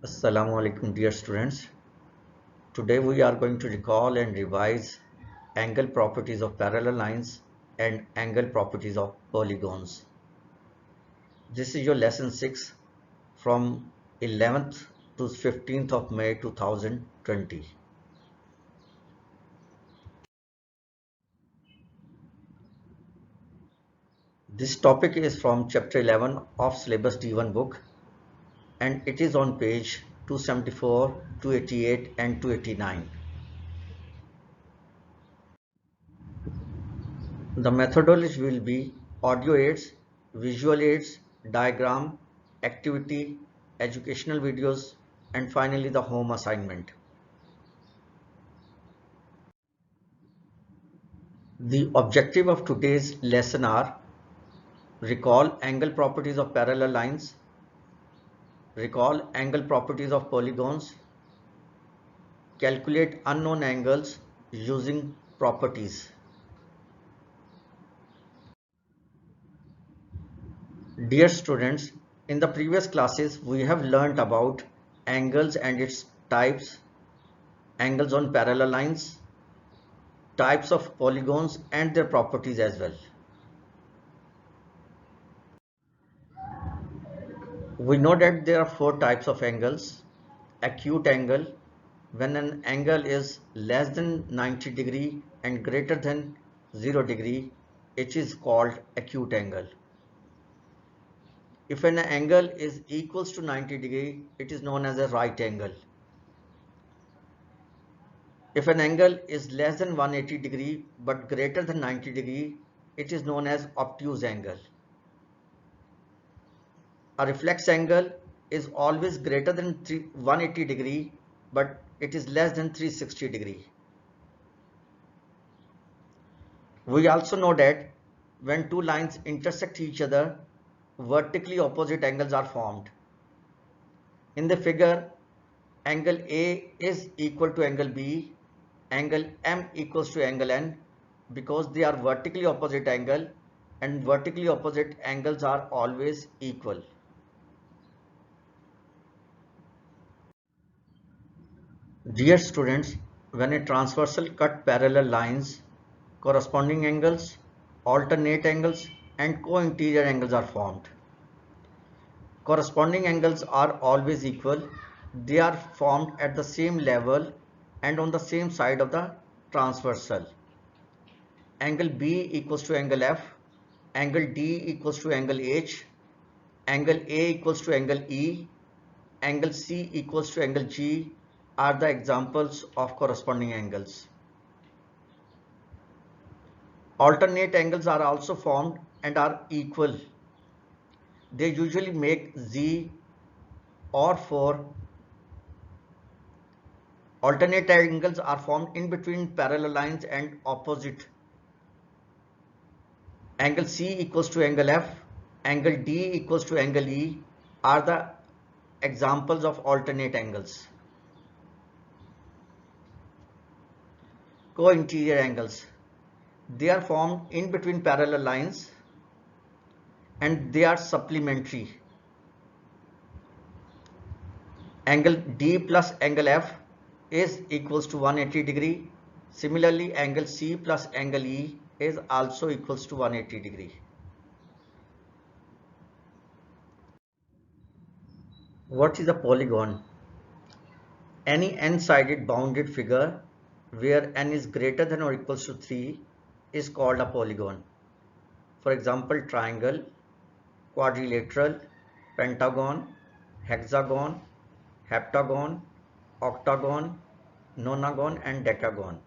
Assalamu alaikum dear students. Today we are going to recall and revise angle properties of parallel lines and angle properties of polygons. This is your lesson 6 from 11th to 15th of May 2020. This topic is from chapter 11 of syllabus D1 book and it is on page 274, 288 and 289. The methodology will be audio aids, visual aids, diagram, activity, educational videos, and finally the home assignment. The objective of today's lesson are recall angle properties of parallel lines, recall angle properties of polygons, calculate unknown angles using properties. Dear students, in the previous classes we have learnt about angles and its types, angles on parallel lines, types of polygons and their properties as well. We know that there are four types of angles. Acute angle, when an angle is less than 90 degree and greater than 0 degree, it is called acute angle. If an angle is equals to 90 degree, it is known as a right angle. If an angle is less than 180 degree but greater than 90 degree, it is known as obtuse angle. A reflex angle is always greater than 180 degree but it is less than 360 degree. We also know that when two lines intersect each other, vertically opposite angles are formed. In the figure, angle A is equal to angle B, angle M equals to angle N because they are vertically opposite angle and vertically opposite angles are always equal. Dear students, when a transversal cut parallel lines, corresponding angles, alternate angles and co-interior angles are formed. Corresponding angles are always equal. They are formed at the same level and on the same side of the transversal. Angle B equals to angle F, angle D equals to angle H, angle A equals to angle E, angle C equals to angle G are the examples of corresponding angles. Alternate angles are also formed and are equal. They usually make Z or 4. Alternate angles are formed in between parallel lines and opposite. Angle C equals to angle F, angle D equals to angle E are the examples of alternate angles. Co-interior angles. They are formed in between parallel lines and they are supplementary. Angle D plus angle F is equals to 180 degree. Similarly, angle C plus angle E is also equals to 180 degree. What is a polygon? Any n-sided bounded figure where n is greater than or equals to 3 is called a polygon. For example, triangle, quadrilateral, pentagon, hexagon, heptagon, octagon, nonagon and decagon.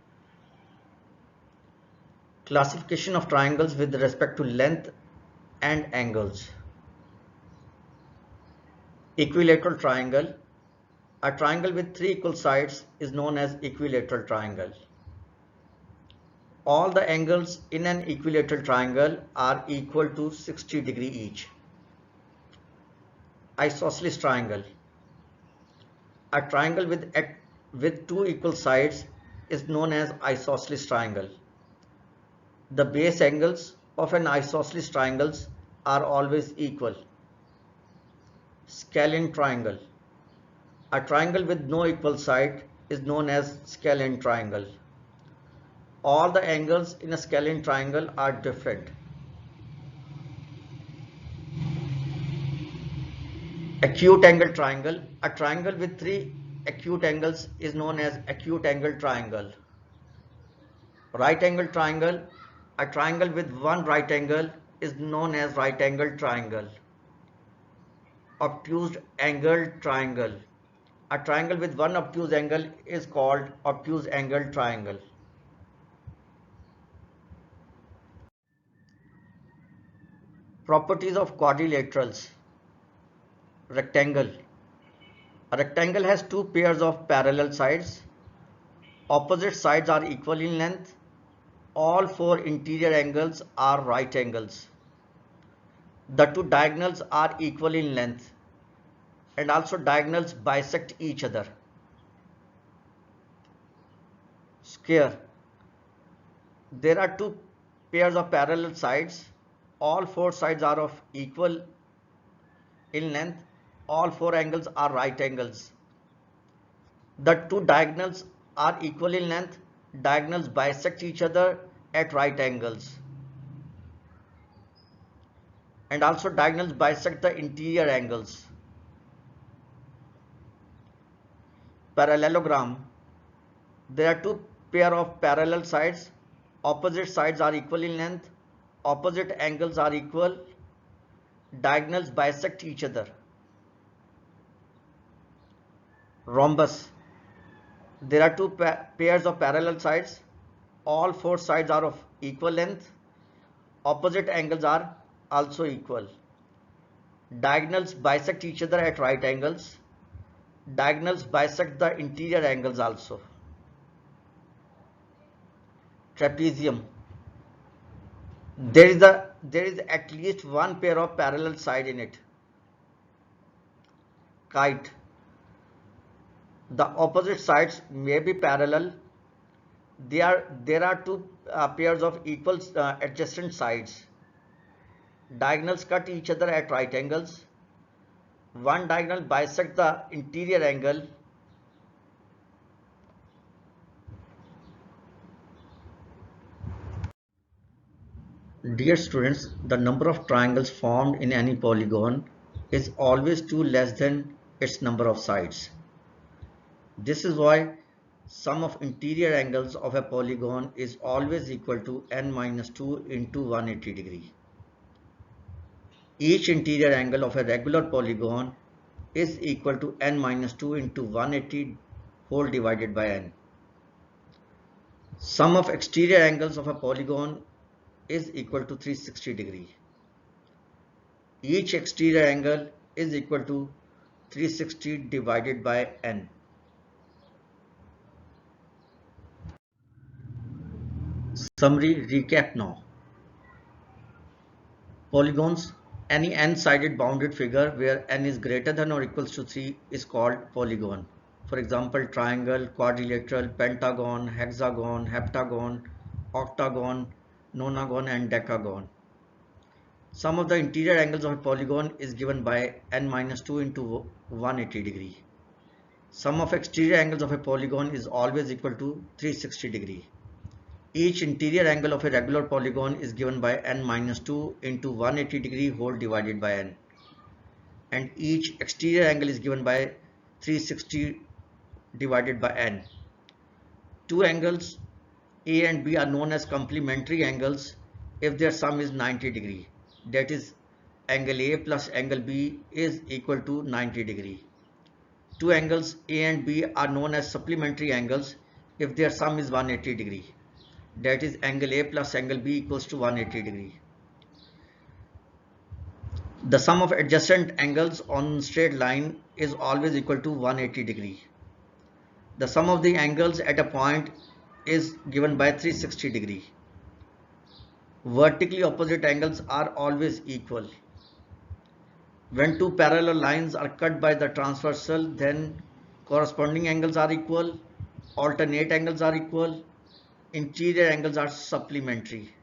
Classification of triangles with respect to length and angles. Equilateral triangle. A triangle with three equal sides is known as equilateral triangle. All the angles in an equilateral triangle are equal to 60 degree each. Isosceles triangle. A triangle with two equal sides is known as isosceles triangle. The base angles of an isosceles triangles are always equal. Scalene triangle. A triangle with no equal side is known as scalene triangle. All the angles in a scalene triangle are different. Acute angle triangle. A triangle with three acute angles is known as acute angle triangle. Right angle triangle. A triangle with one right angle is known as right angle triangle. Obtuse angle triangle. A triangle with one obtuse angle is called obtuse angle triangle. Properties of quadrilaterals. Rectangle. A rectangle has two pairs of parallel sides. Opposite sides are equal in length. All four interior angles are right angles. The two diagonals are equal in length, and also diagonals bisect each other. Square. There are two pairs of parallel sides. All four sides are of equal in length. All four angles are right angles. The two diagonals are equal in length. Diagonals bisect each other at right angles. And also diagonals bisect the interior angles. Parallelogram. There are two pair of parallel sides. Opposite sides are equal in length. Opposite angles are equal. Diagonals bisect each other. Rhombus. There are two pairs of parallel sides. All four sides are of equal length. Opposite angles are also equal. Diagonals bisect each other at right angles. Diagonals bisect the interior angles also. Trapezium. There is at least one pair of parallel side in it. Kite. The opposite sides may be parallel. There are two pairs of equal adjacent sides. Diagonals cut each other at right angles. One diagonal bisects the interior angle. Dear students, the number of triangles formed in any polygon is always 2 less than its number of sides. This is why sum of interior angles of a polygon is always equal to n minus 2 into 180 degree. Each interior angle of a regular polygon is equal to n minus 2 into 180 whole divided by n. Sum of exterior angles of a polygon is equal to 360 degree. Each exterior angle is equal to 360 divided by n. Summary recap now. Polygons. Any n-sided bounded figure where n is greater than or equals to 3 is called polygon. For example, triangle, quadrilateral, pentagon, hexagon, heptagon, octagon, nonagon and decagon. Sum of the interior angles of a polygon is given by n minus 2 into 180 degree. Sum of exterior angles of a polygon is always equal to 360 degree. Each interior angle of a regular polygon is given by n minus 2 into 180 degree whole divided by n. And each exterior angle is given by 360 divided by n. Two angles A and B are known as complementary angles if their sum is 90 degree. That is, angle A plus angle B is equal to 90 degree. Two angles A and B are known as supplementary angles if their sum is 180 degree. That is, angle A plus angle B equals to 180 degree. The sum of adjacent angles on straight line is always equal to 180 degree. The sum of the angles at a point is given by 360 degree. Vertically opposite angles are always equal. When two parallel lines are cut by the transversal, then corresponding angles are equal, alternate angles are equal, interior angles are supplementary.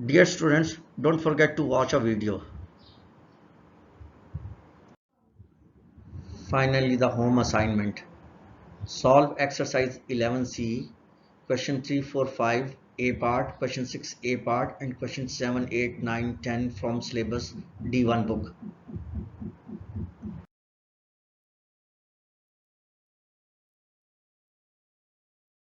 Dear students, don't forget to watch a video. Finally, the home assignment. Solve exercise 11C, question 3, 4, 5 A part, question 6 A part and question 7, 8, 9, 10 from syllabus D1 book.